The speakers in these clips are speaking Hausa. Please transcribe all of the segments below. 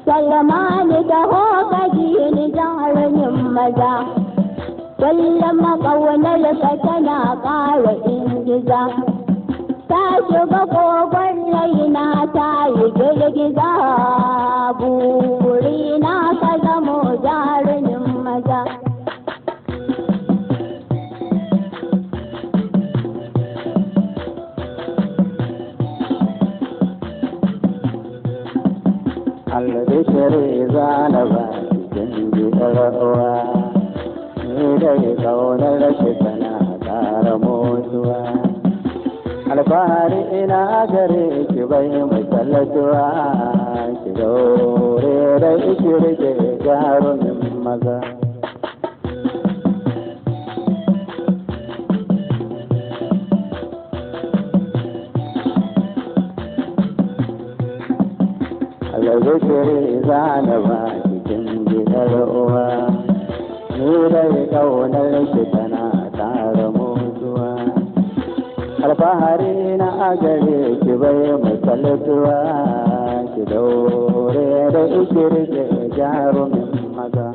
Salmani taho ka ji ni jarumin maza, kullum ƙaunar ka tana ƙara ingiza, ta shiga kogon raina ta yi girgiza, burina ka zamo jarumin maza. Albishiri zana ba cikin jikar uwa, ni dai kaunar shi tana ƙara motsuwa. Alfahari ina gare ki bai misalatuwa, ki daure da ki rike jarumin maza. Albishiri zana ba cikin jikar uwa, ni dai kaunar shi tana ƙara motsuwa. Alfahari na agare ki bai misalatuwa, ki daure da ki rike jarumin maza.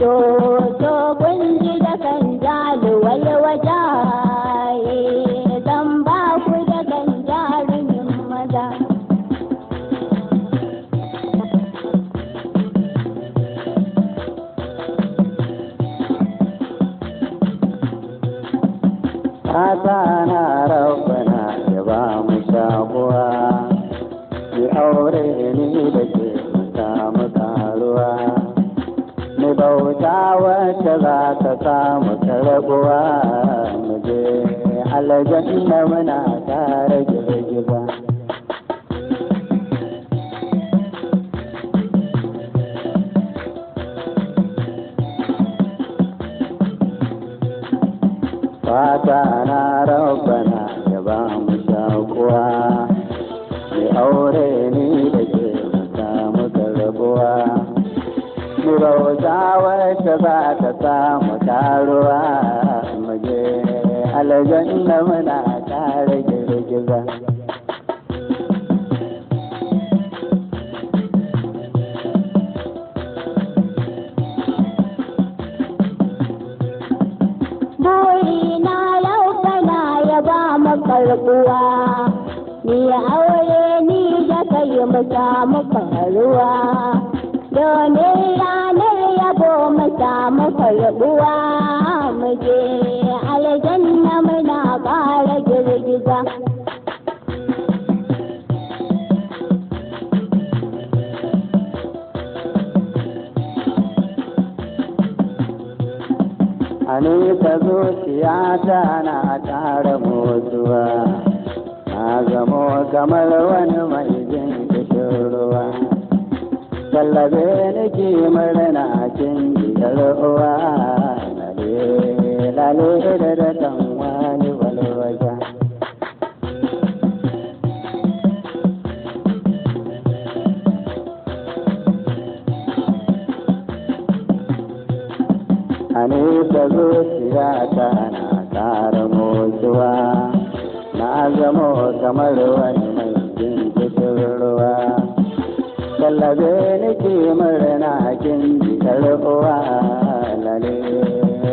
To kun ji da kan jaluwal wajaye, zan ba ku da kan jarumin maza. Fata na rabbana ya ba mu shakuwa, ki aure ni da ke mu samu karuwa. Mu bauta wacce za ta samu karbuwa, mu je aljanna muna tare girgiza. Fata na rabbana ya ba mu shakuwa, mu aure ni da ke mu samu karbuwa. Mu bauta wacce za ta samu taruwa, mu je aljanna muna tare girgiza. Burina yau kana ya ba mu karbuwa, ni aure ni da kai mu samu karuwa. Domin ranar yabo mu samu karbuwa, mu je aljanna muna ƙara girgiza. Anita zuciyata na ƙara motsuwa, na zamo kamar wani mai jin kishin ruwa. Tallabe nake murna kin gidan uwa, lale da kan wani walwaja. Anita zuciyata na ƙara motsuwa, na zamo kamar wani mai jin kishin ruwa. Tallabe nake murna kin gidan uwa,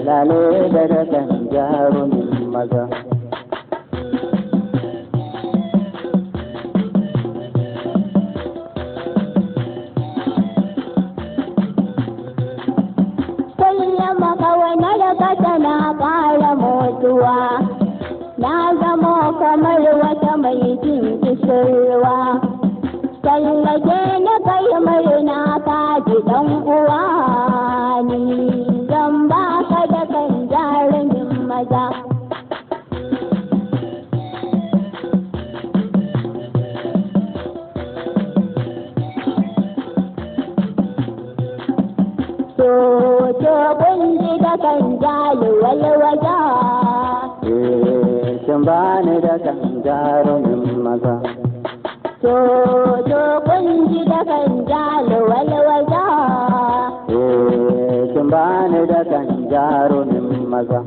lale da kan jarumin maza. Kullum ƙaunar ka tana ƙara motsuwa, na zamo kamar wata mai jin kishirwa. Tallake na kai murna ka ji ɗan uwa, ni zan ba ka da kan jarumin maza. to kun ji da kan jali walwaja. kin bani da kan jarumin maza. To kun ji da kan jali walwaja. kin bani da kan jarumin maza.